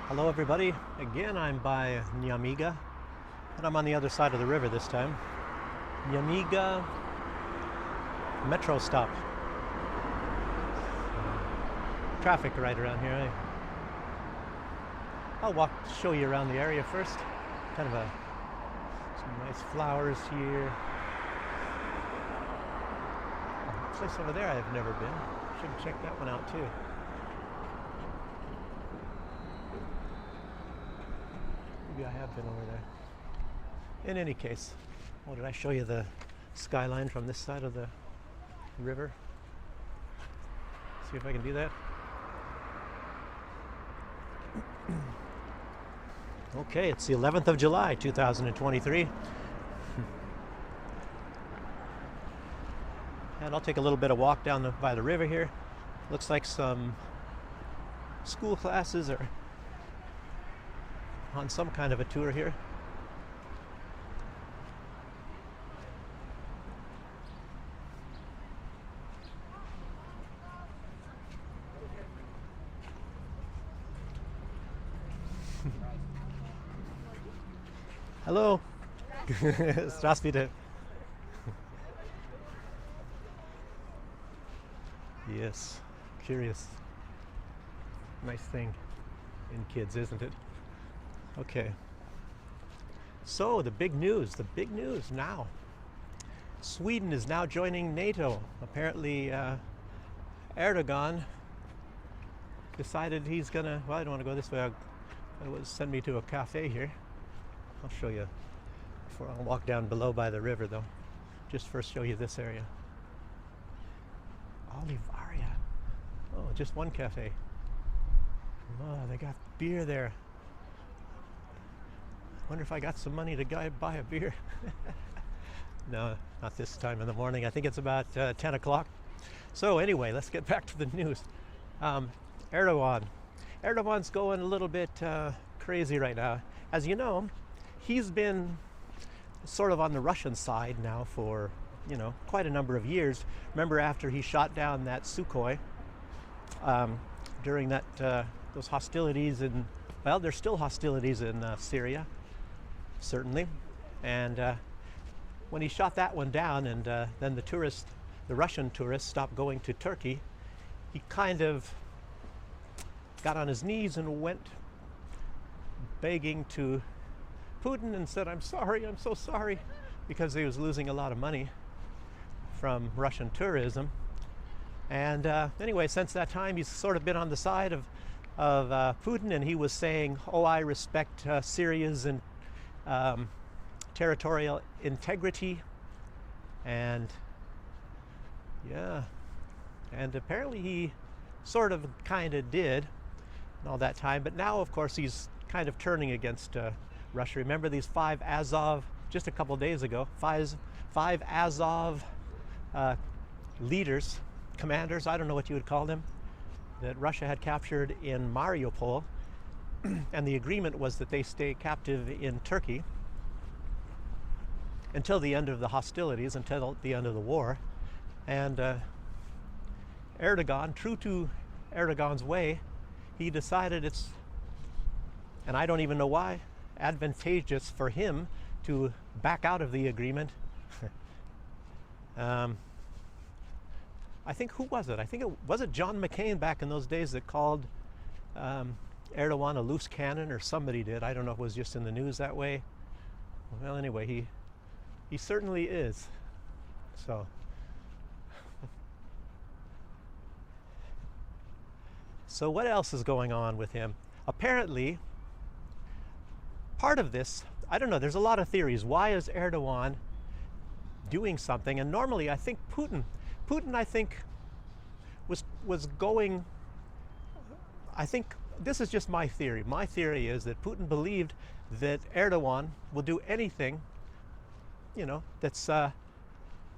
Hello everybody, again I'm by Nyamiga, and I'm on the other side of the river this time. Nyamiga metro stop. Traffic right around here, eh? I'll show you around the area first. Kind of some nice flowers here. Oh, a place over there I've never been. Should check that one out too. Maybe I have been over there. In any case, did I show you the skyline from this side of the river? See if I can do that. Okay, it's the 11th of July, 2023. And I'll take a little bit of walk down by the river here. Looks like some school classes are on some kind of a tour here. Hello. Здравствуйте. Yes, curious. Nice thing in kids, isn't it? Okay. So the big news now. Sweden is now joining NATO. Apparently Erdogan decided he's gonna, well, I don't want to go this way. I'll send me to a cafe here. I'll show you before I'll walk down below by the river though. Just first show you this area. Olivaria. Oh, just one cafe. Oh, they got beer there. Wonder if I got some money to buy a beer. No, not this time in the morning. I think it's about 10 o'clock. So anyway, let's get back to the news. Erdogan's going a little bit crazy right now. As you know, he's been sort of on the Russian side now for, quite a number of years. Remember after he shot down that Sukhoi during those hostilities well, there's still hostilities in Syria, certainly. And when he shot that one down and then the Russian tourists stopped going to Turkey, he kind of got on his knees and went begging to Putin and said, I'm so sorry, because he was losing a lot of money from Russian tourism. And anyway, since that time, he's sort of been on the side of Putin, and he was saying, oh, I respect Syria's territorial integrity. And yeah, and apparently he sort of kind of did and all that time. But now, of course, he's kind of turning against Russia. Remember these 5 Azov, just a couple days ago, five Azov leaders, commanders, I don't know what you would call them, that Russia had captured in Mariupol. And the agreement was that they stay captive in Turkey until the end of the hostilities, until the end of the war. And Erdogan, true to Erdogan's way, he decided it's, and I don't even know why, advantageous for him to back out of the agreement. I think, who was it? I think was it John McCain back in those days that called Erdogan a loose cannon, or somebody did. I don't know if it was just in the news that way. Well, anyway, he certainly is. So what else is going on with him? Apparently, part of this, I don't know, there's a lot of theories. Why is Erdogan doing something? And normally I think Putin I think was going, I think this is just my theory. My theory is that Putin believed that Erdogan will do anything, you know, that's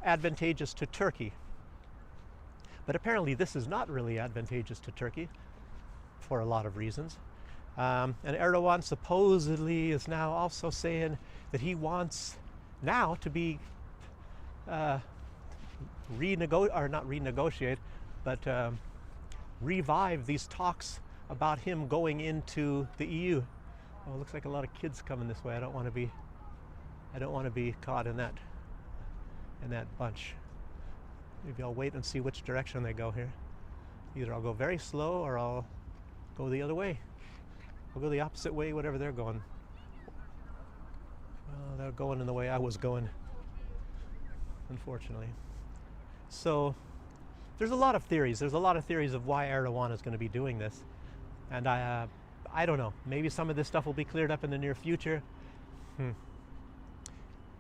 advantageous to Turkey. But apparently this is not really advantageous to Turkey for a lot of reasons. And Erdogan supposedly is now also saying that he wants now to be revive these talks about him going into the EU. Oh, it looks like a lot of kids coming this way. I don't want to be caught in that bunch. Maybe I'll wait and see which direction they go here. Either I'll go very slow or I'll go the other way. I'll go the opposite way, whatever they're going. Well, they're going in the way I was going, unfortunately. So there's a lot of theories. There's a lot of theories of why Erdogan is going to be doing this. And I don't know. Maybe some of this stuff will be cleared up in the near future.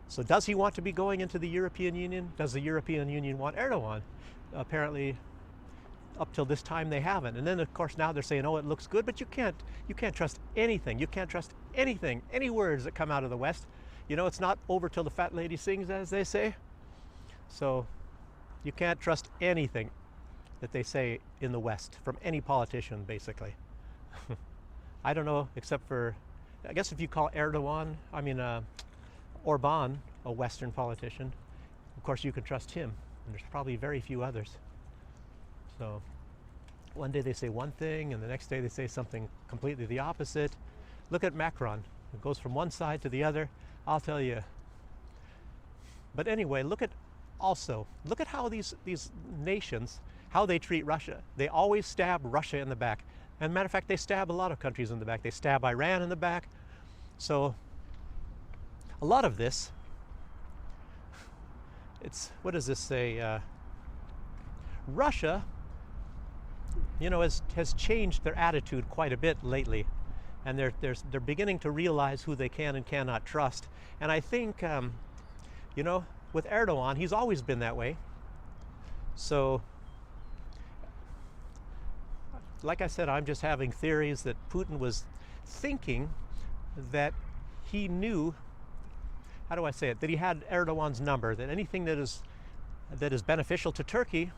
So does he want to be going into the European Union? Does the European Union want Erdogan? Apparently, up till this time they haven't. And then of course now they're saying, oh, it looks good, but you can't trust anything. You can't trust anything, any words that come out of the West. You know, it's not over till the fat lady sings, as they say. So you can't trust anything that they say in the West from any politician, basically. I don't know, except for, I guess if you call Orban a Western politician, of course you can trust him, and there's probably very few others. So one day they say one thing and the next day they say something completely the opposite. Look at Macron. It goes from one side to the other, I'll tell you. But anyway, look at how these nations, how they treat Russia. They always stab Russia in the back. And matter of fact, they stab a lot of countries in the back. They stab Iran in the back. So a lot of this, what does this say? Russia, you know, has changed their attitude quite a bit lately, and they're beginning to realize who they can and cannot trust. And I think, you know, with Erdogan, he's always been that way. So, like I said, I'm just having theories that Putin was thinking that he knew, how do I say it, that he had Erdogan's number, that anything that is beneficial to Turkey,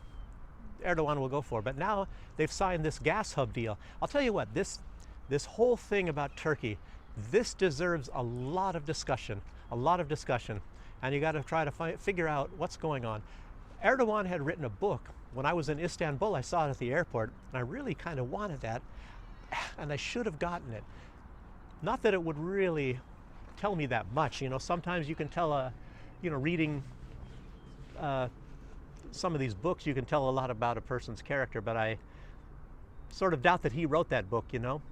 Erdogan will go for. But now they've signed this gas hub deal. I'll tell you what, this whole thing about Turkey, this deserves a lot of discussion, and you got to try to figure out what's going on. Erdogan had written a book. When I was in Istanbul, I saw it at the airport, and I really kind of wanted that, and I should have gotten it. Not that it would really tell me that much. You know, sometimes you can tell reading some of these books, you can tell a lot about a person's character, but I sort of doubt that he wrote that book, you know.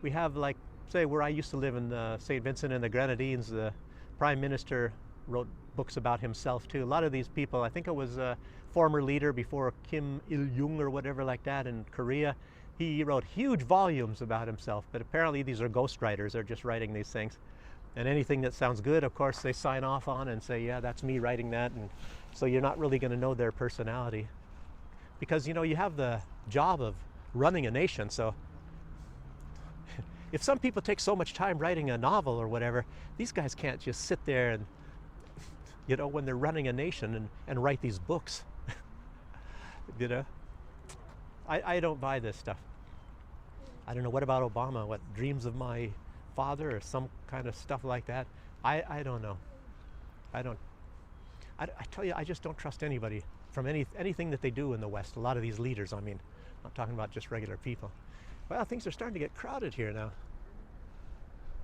We have, like, say, where I used to live in St. Vincent and the Grenadines, the Prime Minister wrote books about himself too. A lot of these people, I think it was a former leader before Kim Il-jung or whatever like that in Korea, he wrote huge volumes about himself, but apparently these are ghostwriters. They're just writing these things. And anything that sounds good, of course, they sign off on and say, yeah, that's me writing that. And so you're not really going to know their personality. Because, you know, you have the job of running a nation. So if some people take so much time writing a novel or whatever, these guys can't just sit there and, you know, when they're running a nation and write these books. You know? I don't buy this stuff. I don't know, what about Obama? What, dreams of my father or some kind of stuff like that? I don't know. I tell you, I just don't trust anybody from anything that they do in the West. A lot of these leaders, I mean, I'm not talking about just regular people. Well, things are starting to get crowded here now.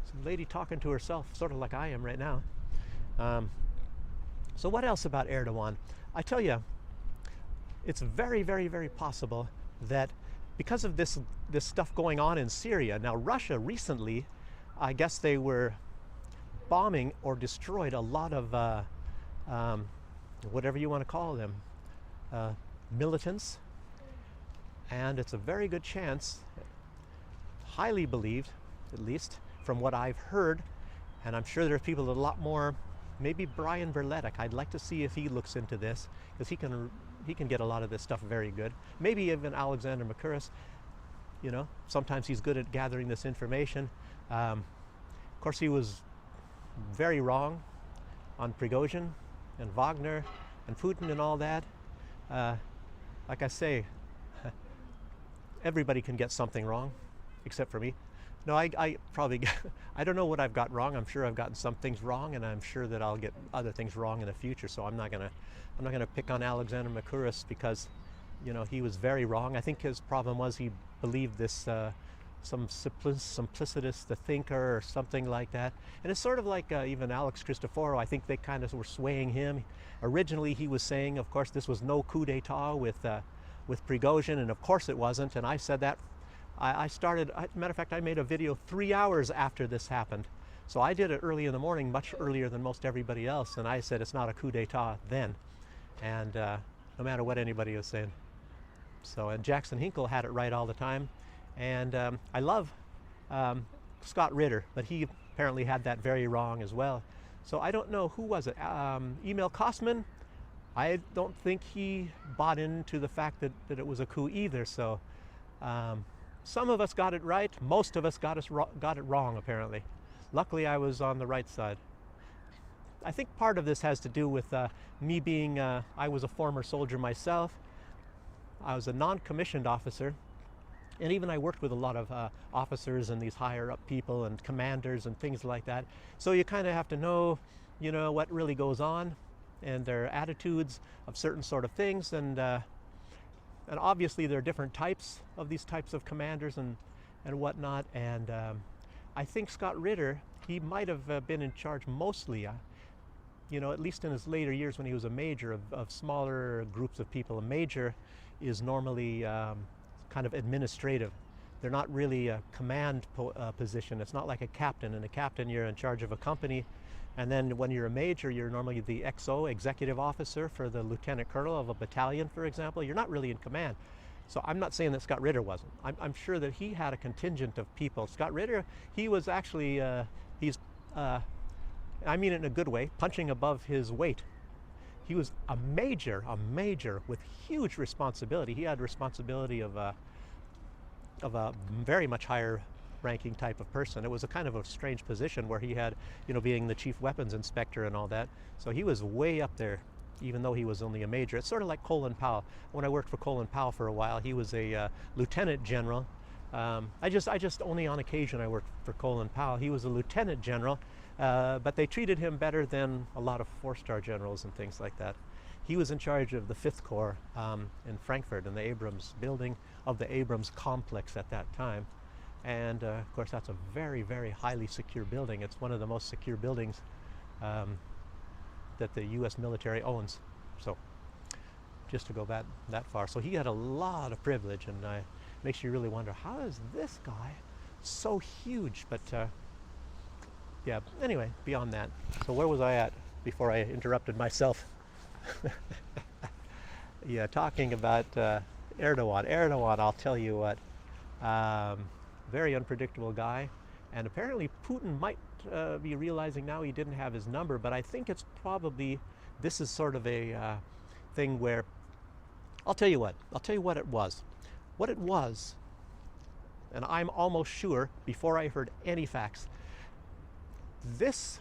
Some lady talking to herself, sort of like I am right now. So what else about Erdogan? I tell you, it's very, very, very possible that because of this stuff going on in Syria, now Russia recently, I guess they were bombing or destroyed a lot of whatever you want to call them, militants. And it's a very good chance, highly believed, at least from what I've heard, and I'm sure there's people a lot more, maybe Brian Berletic. I'd like to see if he looks into this, because he can get a lot of this stuff very good. Maybe even Alexander Mercouris, you know, sometimes he's good at gathering this information. Of course, he was very wrong on Prigozhin and Wagner and Putin and all that. Like I say, everybody can get something wrong, except for me. No, I probably, I don't know what I've got wrong. I'm sure I've gotten some things wrong, and I'm sure that I'll get other things wrong in the future. So I'm not gonna pick on Alexander Mercouris because, you know, he was very wrong. I think his problem was he believed this some simplicitous the thinker or something like that. And it's sort of like even Alex Christoforou. I think they kind of were swaying him. Originally, he was saying, of course, this was no coup d'etat with Prigozhin, and of course it wasn't. And I said that. I started, matter of fact, I made a video 3 hours after this happened. So I did it early in the morning, much earlier than most everybody else. And I said it's not a coup d'etat then. And no matter what anybody was saying. So, and Jackson Hinkle had it right all the time. And I love Scott Ritter, but he apparently had that very wrong as well. So I don't know, who was it? Emil Kosman? I don't think he bought into the fact that it was a coup either. So some of us got it right. Most of us got it wrong, apparently. Luckily, I was on the right side. I think part of this has to do with me being, I was a former soldier myself. I was a non-commissioned officer. And even I worked with a lot of officers and these higher up people and commanders and things like that. So you kind of have to know, you know, what really goes on and their attitudes of certain sort of things. And obviously there are different types of these types of commanders and whatnot. And I think Scott Ritter, he might have been in charge mostly, you know, at least in his later years when he was a major, of smaller groups of people. A major is normally kind of administrative. They're not really a command position. It's not like a captain. And a captain, you're in charge of a company. And then when you're a major, you're normally the XO, executive officer, for the lieutenant colonel of a battalion, for example. You're not really in command. So I'm not saying that Scott Ritter wasn't. I'm sure that he had a contingent of people. Scott Ritter, he was actually, I mean it in a good way, punching above his weight. He was a major with huge responsibility. He had responsibility of a very much higher ranking type of person. It was a kind of a strange position where he had, you know, being the chief weapons inspector and all that. So he was way up there, even though he was only a major. It's sort of like Colin Powell. When I worked for Colin Powell for a while, he was a lieutenant general. I just only on occasion I worked for Colin Powell. He was a lieutenant general, but they treated him better than a lot of four-star generals and things like that. He was in charge of the 5th Corps in Frankfurt, in the Abrams building of the Abrams complex at that time. And of course, that's a very, very highly secure building. It's one of the most secure buildings that the U.S. military owns. So just to go that far. So he had a lot of privilege, and it makes you really wonder, how is this guy so huge? But yeah, anyway, beyond that. So where was I at before I interrupted myself? Yeah, talking about Erdogan. Erdogan, I'll tell you what, very unpredictable guy. And apparently Putin might be realizing now he didn't have his number, but I think it's probably, this is sort of a thing where, I'll tell you what it was. What it was, and I'm almost sure before I heard any facts, this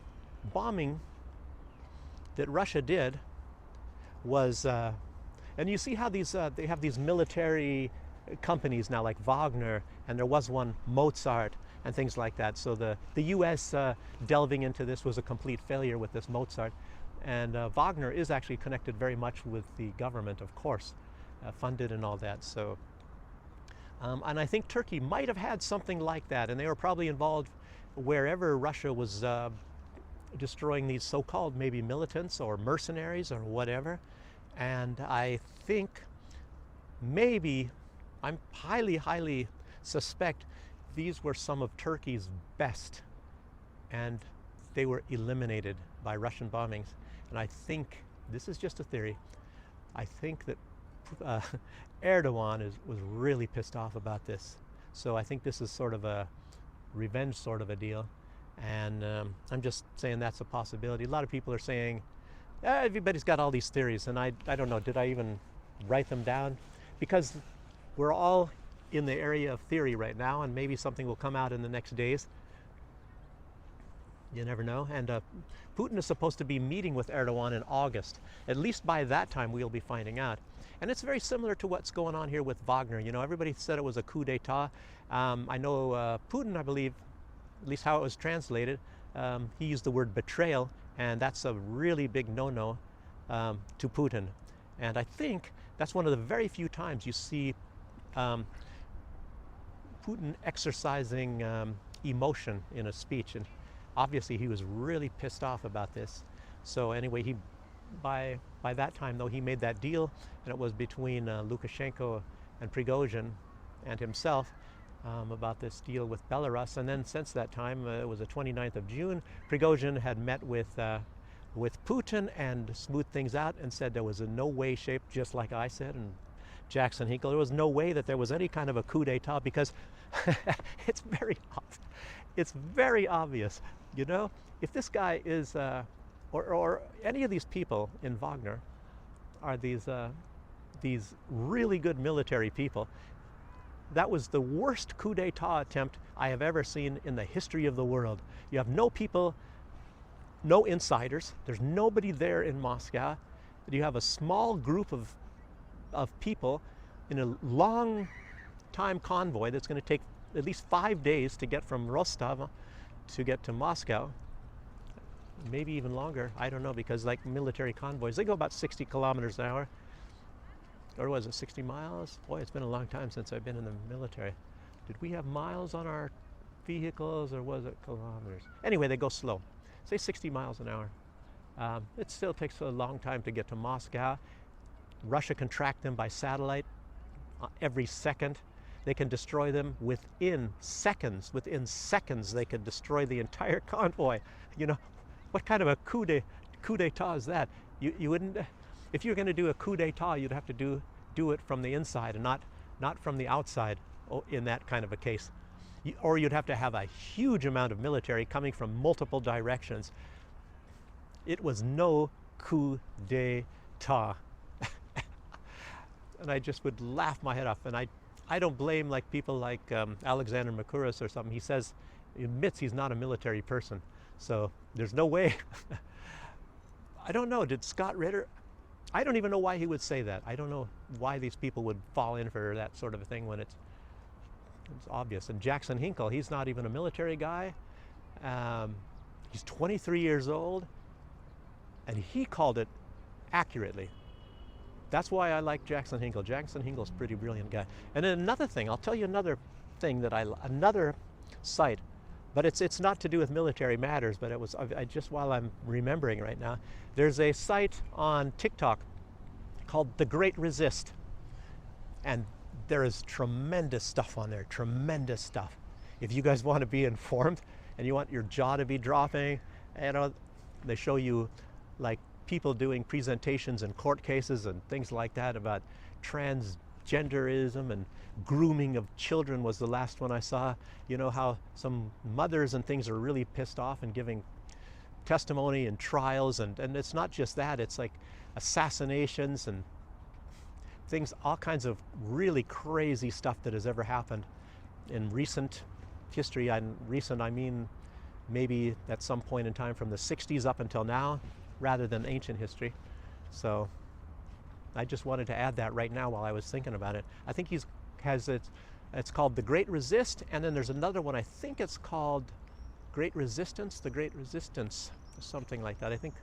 bombing that Russia did was, and you see how these they have these military companies now, like Wagner, and there was one, Mozart, and things like that. So the U.S. Delving into this was a complete failure with this Mozart. And Wagner is actually connected very much with the government, of course, funded and all that. So, and I think Turkey might have had something like that, and they were probably involved wherever Russia was destroying these so-called maybe militants or mercenaries or whatever. And I think maybe, I'm highly suspect these were some of Turkey's best, and they were eliminated by Russian bombings. And I think this is just a theory, I think that uh, Erdogan was really pissed off about this. So I think this is sort of a revenge sort of a deal. And I'm just saying that's a possibility. A lot of people are saying, everybody's got all these theories, and I don't know, did I even write them down? Because we're all in the area of theory right now, and maybe something will come out in the next days. You never know. And Putin is supposed to be meeting with Erdogan in August. At least by that time we'll be finding out. And it's very similar to what's going on here with Wagner. You know, everybody said it was a coup d'etat. I know Putin, I believe, at least how it was translated, he used the word betrayal, and that's a really big no-no to Putin. And I think that's one of the very few times you see Putin exercising emotion in a speech. And obviously he was really pissed off about this. So anyway, by that time though, he made that deal, and it was between Lukashenko and Prigozhin and himself about this deal with Belarus. And then since that time, it was the 29th of June, Prigozhin had met with Putin and smoothed things out and said there was in no way, shape, just like I said, and Jackson Hinkle, there was no way that there was any kind of a coup d'etat, because it's very obvious, you know? If this guy is, or any of these people in Wagner are these really good military people, that was the worst coup d'etat attempt I have ever seen in the history of the world. You have no people, no insiders, there's nobody there in Moscow. You have a small group of people in a long time convoy that's going to take at least 5 days to get from Rostov to get to Moscow. Maybe even longer, I don't know, because like military convoys, they go about 60 kilometers an hour. Or was it 60 miles? Boy, it's been a long time since I've been in the military. Did we have miles on our vehicles, or was it kilometers? Anyway, they go slow. Say 60 miles an hour. It still takes a long time to get to Moscow. Russia can track them by satellite every second. They can destroy them within seconds. Within seconds, they can destroy the entire convoy. You know, what kind of a coup d'etat is that? You wouldn't, if you're going to do a coup d'etat, you'd have to do it from the inside and not from the outside in that kind of a case. Or you'd have to have a huge amount of military coming from multiple directions. It was no coup d'etat. And I just would laugh my head off. And I don't blame like people like Alexander Makuras or something. He admits he's not a military person. So there's no way. I don't know, did Scott Ritter, I don't even know why he would say that. I don't know why these people would fall in for that sort of a thing when it's obvious. And Jackson Hinkle, he's not even a military guy. He's 23 years old, and he called it accurately. That's why I like Jackson Hinkle. Jackson Hinkle's a pretty brilliant guy. And then another thing, I'll tell you another thing that another site, but it's not to do with military matters, but it was, just while I'm remembering right now, there's a site on TikTok called The Great Resist. And there is tremendous stuff on there, tremendous stuff. If you guys want to be informed and you want your jaw to be dropping, you know, they show you like people doing presentations in court cases and things like that about transgenderism and grooming of children was the last one I saw. You know how some mothers and things are really pissed off and giving testimony in trials, and it's not just that, it's like assassinations and things, all kinds of really crazy stuff that has ever happened in recent history. And recent, I mean maybe at some point in time from the 60s up until now, rather than ancient history. So I just wanted to add that right now while I was thinking about it. I think it's called The Great Resist, and then there's another one, I think it's called Great Resistance, The Great Resistance, or something like that. I think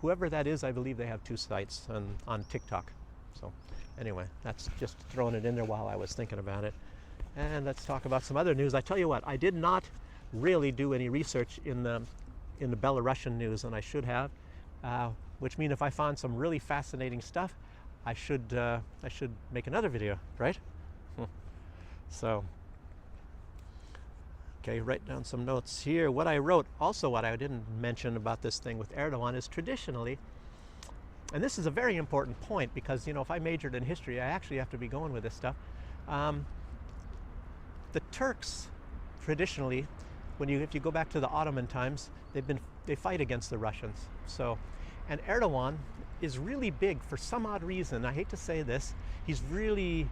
whoever that is, I believe they have two sites on TikTok. So anyway, that's just throwing it in there while I was thinking about it. And let's talk about some other news. I tell you what, I did not really do any research in the Belarusian news, and I should have, which means if I found some really fascinating stuff, I should make another video, right? So, okay, write down some notes here. What I wrote, also what I didn't mention about this thing with Erdogan is traditionally, and this is a very important point because, if I majored in history, I actually have to be going with this stuff. Um, the Turks, traditionally, if you go back to the Ottoman times, they fight against the Russians. So, and Erdogan is really big for some odd reason. I hate to say this, he's really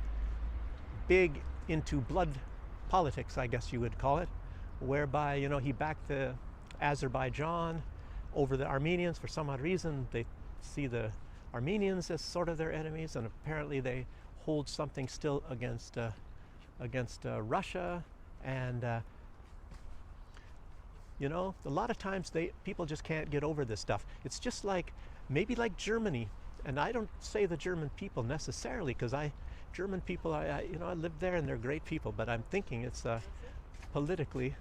big into blood politics, I guess you would call it, whereby he backed the Azerbaijan over the Armenians for some odd reason. They see the Armenians as sort of their enemies, and apparently they hold something still against Russia. And a lot of times people just can't get over this stuff. It's just maybe like Germany, and I don't say the German people necessarily, because German people, I lived there and they're great people, but I'm thinking it's politically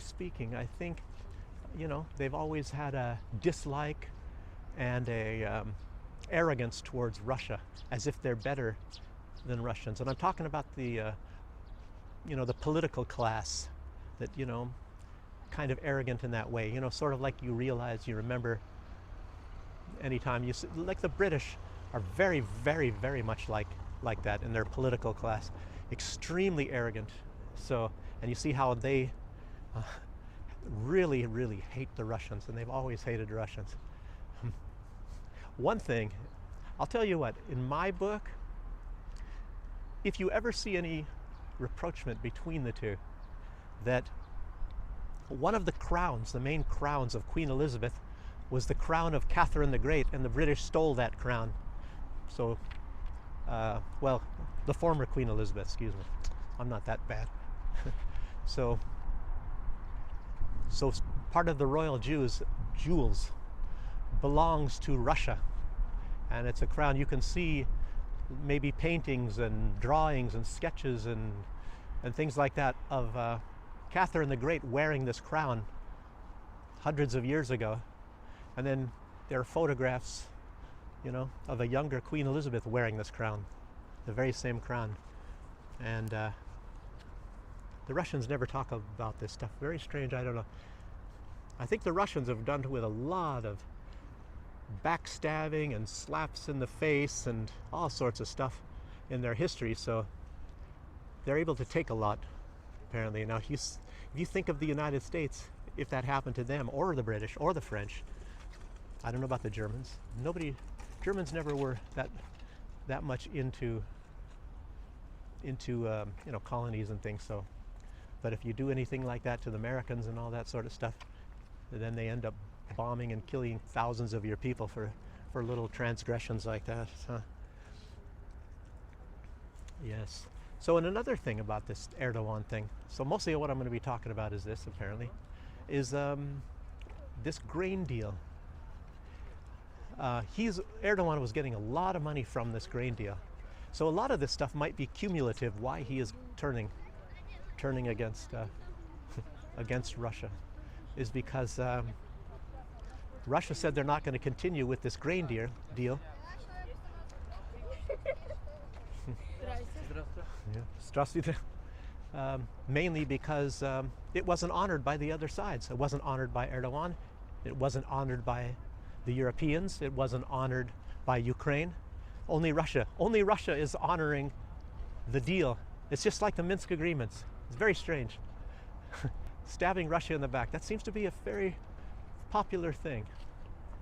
speaking, I think they've always had a dislike and a arrogance towards Russia, as if they're better than Russians. And I'm talking about the the political class that kind of arrogant in that way, sort of like you remember anytime like the British are very, very, very much like that in their political class, extremely arrogant. So, and you see how they really, really hate the Russians, and they've always hated the Russians. One thing, I'll tell you what, in my book, if you ever see any rapprochement between the two, that one of the crowns, the main crowns of Queen Elizabeth, was the crown of Catherine the Great, and the British stole that crown. So, the former Queen Elizabeth, excuse me. I'm not that bad. So part of the royal jewels belongs to Russia, and it's a crown. You can see maybe paintings and drawings and sketches and things like that of Catherine the Great wearing this crown hundreds of years ago, and then there are photographs of a younger Queen Elizabeth wearing this crown, the very same crown. And the Russians never talk about this stuff. Very strange, I don't know. I think the Russians have done with a lot of backstabbing and slaps in the face and all sorts of stuff in their history, so they're able to take a lot, apparently. Now, if you think of the United States, if that happened to them, or the British, or the French, I don't know about the Germans. Germans never were that much into colonies and things. So, but if you do anything like that to the Americans and all that sort of stuff, then they end up bombing and killing thousands of your people for little transgressions like that. So, yes. So, and another thing about this Erdogan thing. So mostly what I'm going to be talking about is this. Apparently, is this grain deal. Erdogan was getting a lot of money from this grain deal. So a lot of this stuff might be cumulative, why he is turning against against Russia, is because Russia said they're not going to continue with this grain deal. Здравствуйте. Mainly because it wasn't honored by the other sides. It wasn't honored by Erdogan. It wasn't honored by the Europeans. It wasn't honored by Ukraine. Only Russia is honoring the deal. It's just like the Minsk agreements. It's very strange. Stabbing Russia in the back. That seems to be a very popular thing.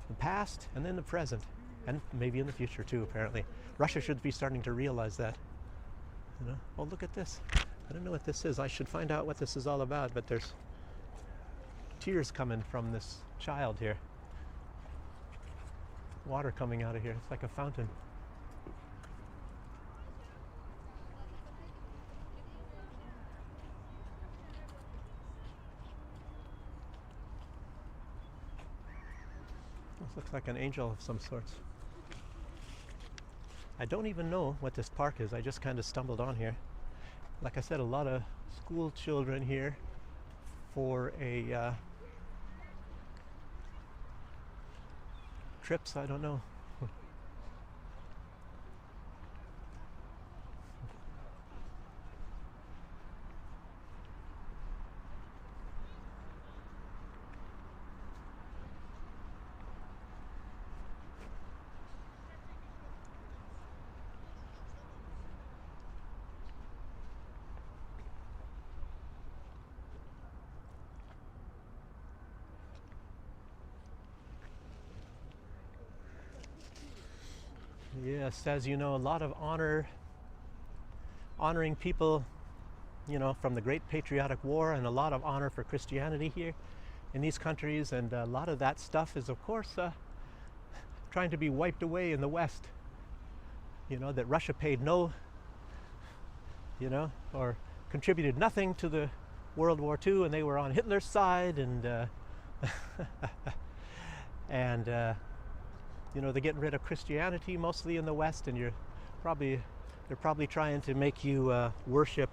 The past and then the present, and maybe in the future too, apparently. Russia should be starting to realize that. Oh, look at this. I don't know what this is. I should find out what this is all about, but there's tears coming from this child here. Water coming out of here. It's like a fountain. This looks like an angel of some sorts. I don't even know what this park is. I just kind of stumbled on here. Like I said, a lot of school children here for a trips, I don't know. Yes, as you know, a lot of honoring people, from the Great Patriotic War, and a lot of honor for Christianity here in these countries, and a lot of that stuff is, of course, trying to be wiped away in the West. That Russia paid no, or contributed nothing to the World War II, and they were on Hitler's side, and and they're getting rid of Christianity mostly in the West, and they're probably trying to make you worship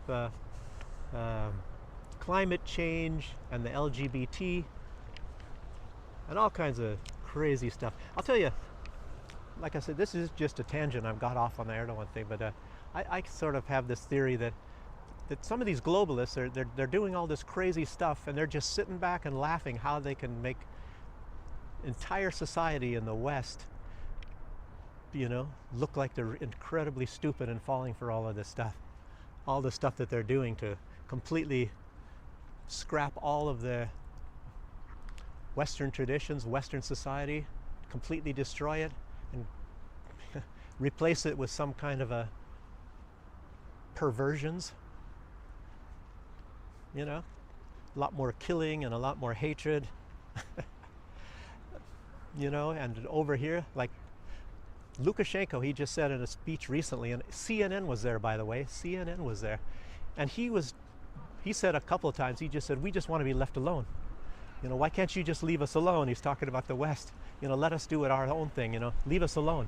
climate change and the LGBT and all kinds of crazy stuff. I'll tell you, like I said, this is just a tangent. I've got off on the Erdogan thing, but I sort of have this theory that some of these globalists they're doing all this crazy stuff, and they're just sitting back and laughing how they can make entire society in the West, look like they're incredibly stupid and falling for all of this stuff, all the stuff that they're doing to completely scrap all of the Western traditions, Western society, completely destroy it, and replace it with some kind of a perversions. A lot more killing and a lot more hatred. And over here, like Lukashenko, he just said in a speech recently, and CNN was there, by the way. CNN was there, and he said a couple of times, he just said, we just want to be left alone. Why can't you just leave us alone? He's talking about the West. Let us do it our own thing. Leave us alone.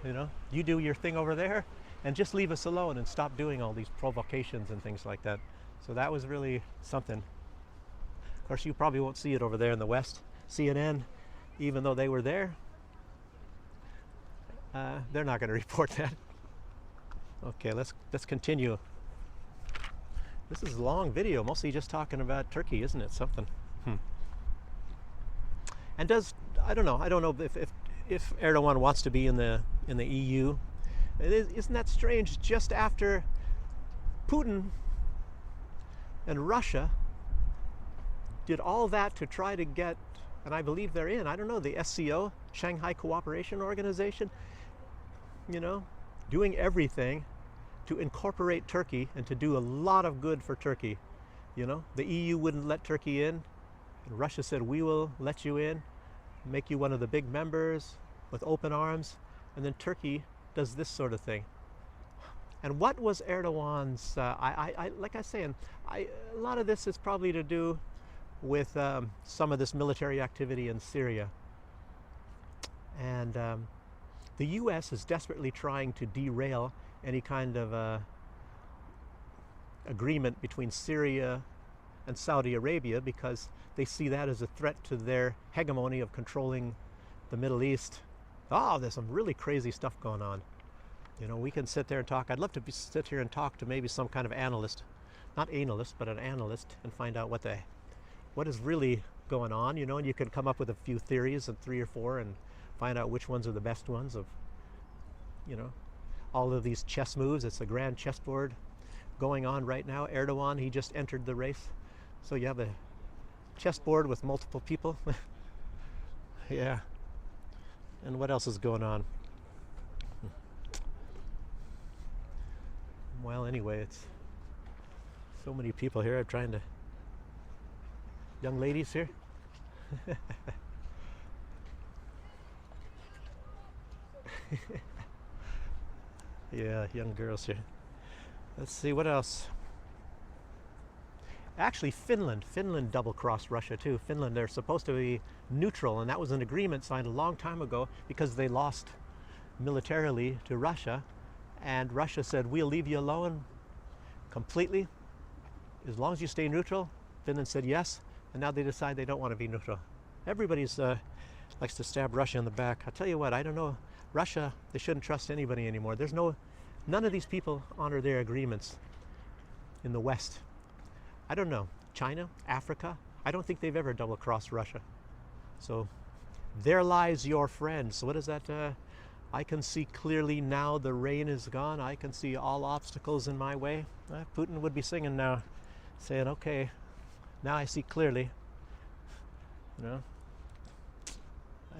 You do your thing over there, and just leave us alone and stop doing all these provocations and things like that. So that was really something. Of course, you probably won't see it over there in the West. CNN, even though they were there, they're not going to report that. Okay, let's continue. This is a long video, mostly just talking about Turkey, isn't it? Something. And I don't know if Erdogan wants to be in the EU. Isn't that strange? Just after Putin and Russia did all that to try to get, and I believe they're in, I don't know, the SCO, Shanghai Cooperation Organization, doing everything to incorporate Turkey and to do a lot of good for Turkey. The EU wouldn't let Turkey in, and Russia said, we will let you in, make you one of the big members with open arms, and then Turkey does this sort of thing. And what was Erdogan's, like I say, a lot of this is probably to do with some of this military activity in Syria. And the U.S. is desperately trying to derail any kind of agreement between Syria and Saudi Arabia, because they see that as a threat to their hegemony of controlling the Middle East. Oh, there's some really crazy stuff going on. We can sit there and talk. I'd love to sit here and talk to maybe some kind of analyst, not analyst, but an analyst, and find out what is really going on, and you can come up with a few theories, and 3 or 4, and find out which ones are the best ones of, all of these chess moves. It's a grand chessboard going on right now. Erdogan, he just entered the race. So you have a chessboard with multiple people. Yeah. And what else is going on? Well, anyway, it's so many people here. I'm trying to... Young ladies here. Yeah, young girls here. Let's see, what else? Actually, Finland double-crossed Russia too. Finland, they're supposed to be neutral, and that was an agreement signed a long time ago because they lost militarily to Russia, and Russia said, we'll leave you alone completely as long as you stay neutral. Finland said yes, and now they decide they don't want to be neutral. Everybody's likes to stab Russia in the back. I'll tell you what, I don't know. Russia, they shouldn't trust anybody anymore. None of these people honor their agreements in the West. I don't know. China, Africa, I don't think they've ever double-crossed Russia. So there lies your friend. So what is that? I can see clearly now, the rain is gone. I can see all obstacles in my way. Putin would be singing now, saying, okay, now I see clearly. I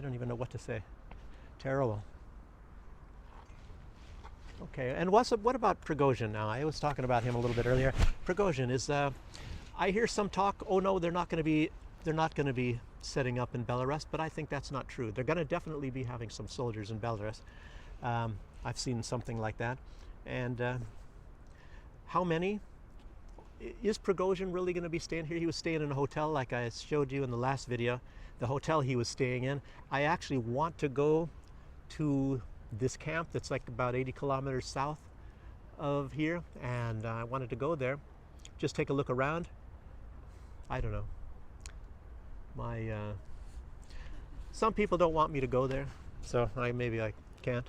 don't even know what to say. Terrible. Okay, and what about Prigozhin now? I was talking about him a little bit earlier. Prigozhin is. I hear some talk. Oh no, they're not going to be. They're not going to be setting up in Belarus, but I think that's not true. They're going to definitely be having some soldiers in Belarus. I've seen something like that, and how many? Is Prigozhin really going to be staying here? He was staying in a hotel, like I showed you in the last video. The hotel he was staying in. I actually want to go to this camp that's like about 80 kilometers south of here, and I wanted to go there, just take a look around. I don't know. Some people don't want me to go there, so maybe I can't.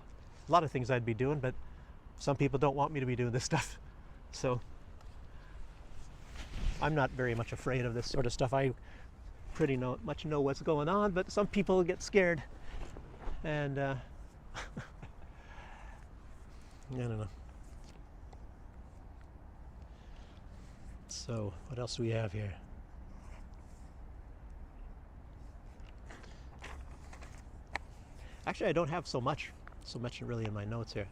A lot of things I'd be doing, but some people don't want me to be doing this stuff. So I'm not very much afraid of this sort of stuff. I pretty much know what's going on, but some people get scared, and I don't know. So what else do we have here? Actually, I don't have so much really in my notes here.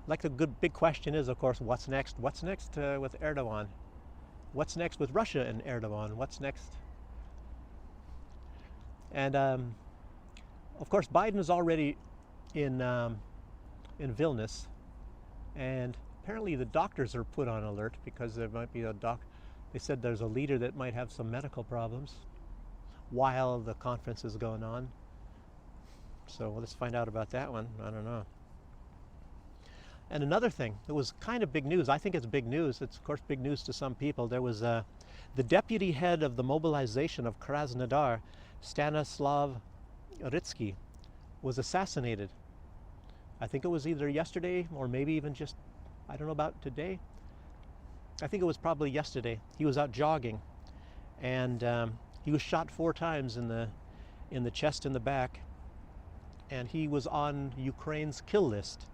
Like the good big question is, of course, what's next? What's next with Erdogan? What's next with Russia and Erdogan? What's next? And of course, Biden is already in Vilnius, and apparently the doctors are put on alert because there might be They said there's a leader that might have some medical problems while the conference is going on. So let's find out about that one. I don't know. And another thing, it was kind of big news. I think it's big news. It's, of course, big news to some people. There was the deputy head of the mobilization of Krasnodar, Stanislav Ritsky, was assassinated. I think it was either yesterday or maybe even just, I don't know about today. I think it was probably yesterday. He was out jogging, and he was shot 4 times in the chest and the back, and he was on Ukraine's kill list.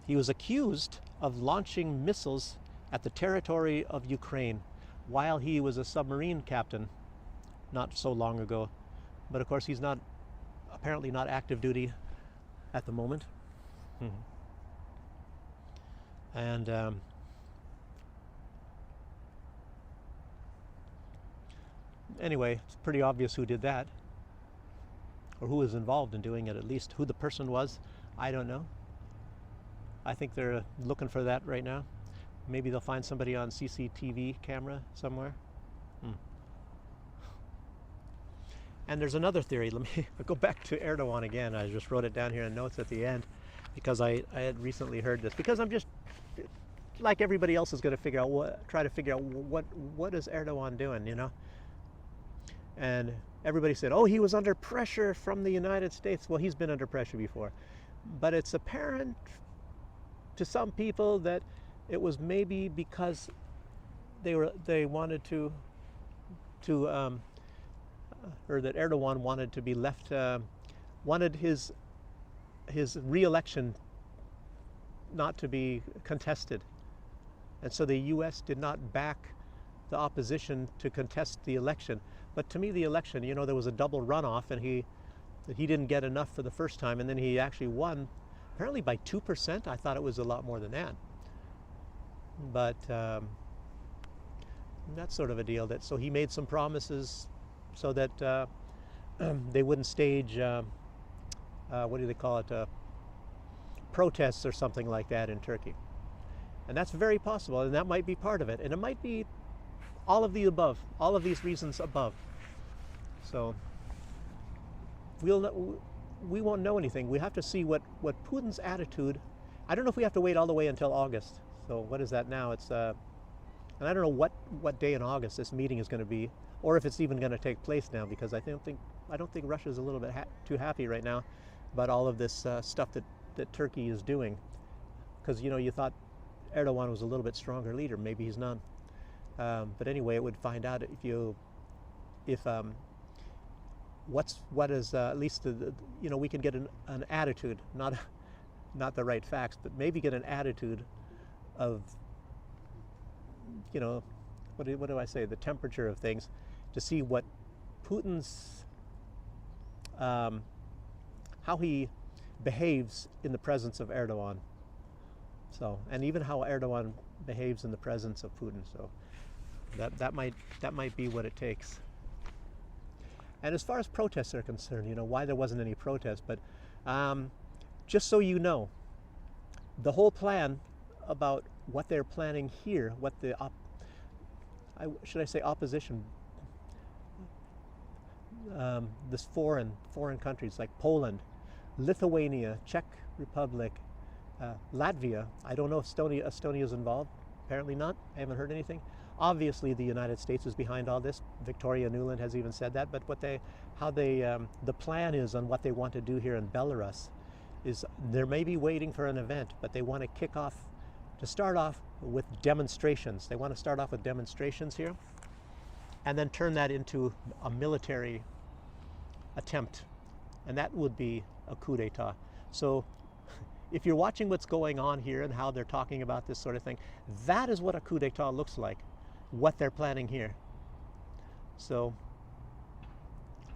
He was accused of launching missiles at the territory of Ukraine while he was a submarine captain not so long ago. But of course, he's apparently not active duty at the moment. And anyway, it's pretty obvious who did that, or who was involved in doing it at least. Who the person was, I don't know. I think they're looking for that right now. Maybe they'll find somebody on CCTV camera somewhere. And there's another theory. Let me go back to Erdogan again. I just wrote it down here in notes at the end because I had recently heard this. Because I'm just, like everybody else is going to try to figure out what is Erdogan doing, you know? And everybody said, oh, he was under pressure from the United States. Well, he's been under pressure before. But it's apparent to some people that it was maybe because they wanted to or that Erdogan wanted to be left, wanted his re-election not to be contested, and so the U.S. did not back the opposition to contest the election. But to me, the election, you know, there was a double runoff, and he didn't get enough for the first time, and then he actually won. Apparently by 2%. I thought it was a lot more than that. But that's sort of a deal. So he made some promises so that they wouldn't stage, what do they call it, protests or something like that in Turkey. And that's very possible, and that might be part of it. And it might be all of the above, all of these reasons above. So we won't know anything. We have to see what Putin's attitude. I don't know if we have to wait all the way until August. So what is that now? It's and I don't know what day in August this meeting is going to be, or if it's even going to take place now, because I don't think Russia's a little bit too happy right now about all of this stuff that Turkey is doing. Because you thought Erdogan was a little bit stronger leader. Maybe he's not. But anyway, it would find out if what is at least we can get an attitude, not the right facts, but maybe get an attitude of what do I say, the temperature of things, to see what Putin's how he behaves in the presence of Erdogan. So, and even how Erdogan behaves in the presence of Putin. So, that might be what it takes. And as far as protests are concerned, why there wasn't any protest, but just so you know, the whole plan about what they're planning here, what the should I say opposition, this foreign countries like Poland, Lithuania, Czech Republic, Latvia. I don't know if Estonia is involved. Apparently not. I haven't heard anything. Obviously, the United States is behind all this. Victoria Nuland has even said that. But the plan is on what they want to do here in Belarus is they're maybe waiting for an event, but they want to start off with demonstrations. They want to start off with demonstrations here, and then turn that into a military attempt, and that would be a coup d'etat. So if you're watching what's going on here and how they're talking about this sort of thing, that is what a coup d'etat looks like, what they're planning here. So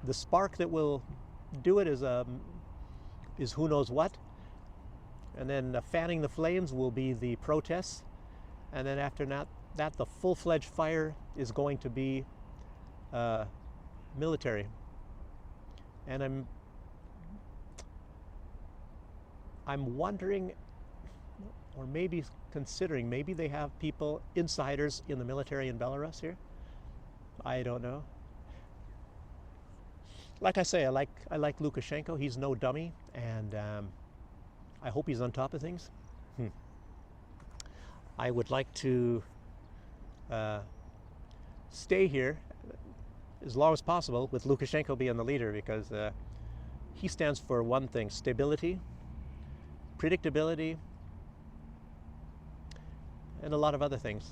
the spark that will do it is who knows what, and then fanning the flames will be the protests, and then after that the full-fledged fire is going to be military. And I'm wondering, or maybe considering, maybe they have people, insiders in the military in Belarus here. I don't know. Like I say, I like Lukashenko. He's no dummy, and I hope he's on top of things. I would like to stay here as long as possible with Lukashenko being the leader, because he stands for one thing: stability, predictability, and a lot of other things.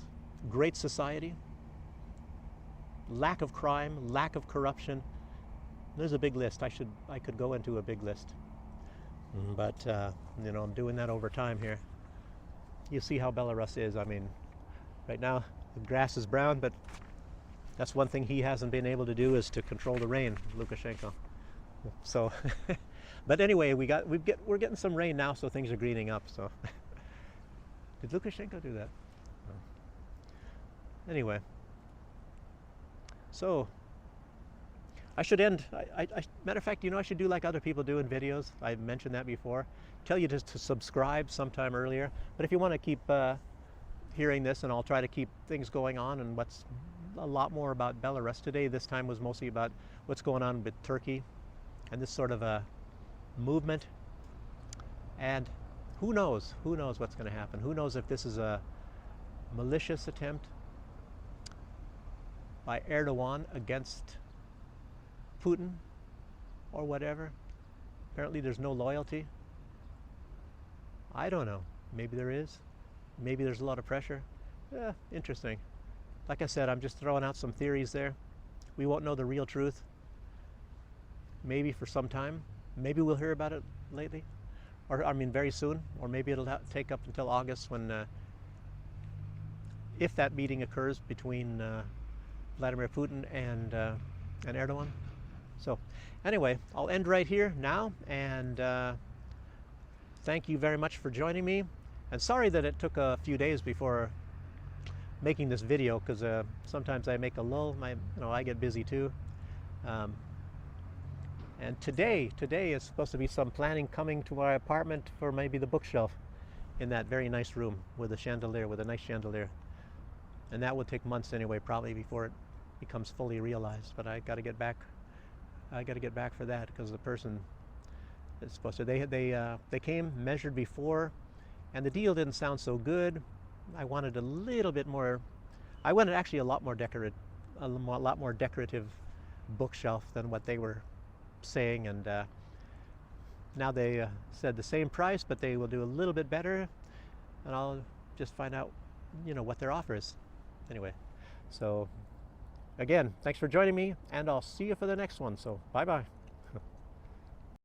Great society, lack of crime, lack of corruption. There's a big list. I could go into a big list, but I'm doing that over time here. You see how Belarus is. I mean, right now the grass is brown, but that's one thing he hasn't been able to do, is to control the rain, Lukashenko. So, but anyway, we're getting some rain now, so things are greening up. So, did Lukashenko do that? No. Anyway, so I should end. Matter of fact, I should do like other people do in videos. I've mentioned that before. Tell you to subscribe sometime earlier. But if you want to keep hearing this, and I'll try to keep things going on, and what's a lot more about Belarus today. This time was mostly about what's going on with Turkey and this sort of a movement. And who knows what's going to happen? Who knows if this is a malicious attempt by Erdogan against Putin or whatever. Apparently there's no loyalty. I don't know. Maybe there is. Maybe there's a lot of pressure. Yeah, interesting. Like I said, I'm just throwing out some theories there. We won't know the real truth. Maybe for some time. Maybe we'll hear about it lately. Very soon. Or maybe it'll take up until August, when, if that meeting occurs between Vladimir Putin and Erdogan. So anyway, I'll end right here now, and thank you very much for joining me. And sorry that it took a few days before making this video, because sometimes I make a lull. I get busy too. And today is supposed to be some planning coming to my apartment for maybe the bookshelf in that very nice room with a chandelier, with a nice chandelier. And that would take months anyway, probably, before it becomes fully realized. But I got to get back. I got to get back for that, because the person is supposed to. They came, measured before, and the deal didn't sound so good. I wanted a little bit more. I wanted actually a lot more decorative bookshelf than what they were saying, and now they said the same price, but they will do a little bit better, and I'll just find out, what their offer is. Anyway, so again, thanks for joining me, and I'll see you for the next one. So bye bye.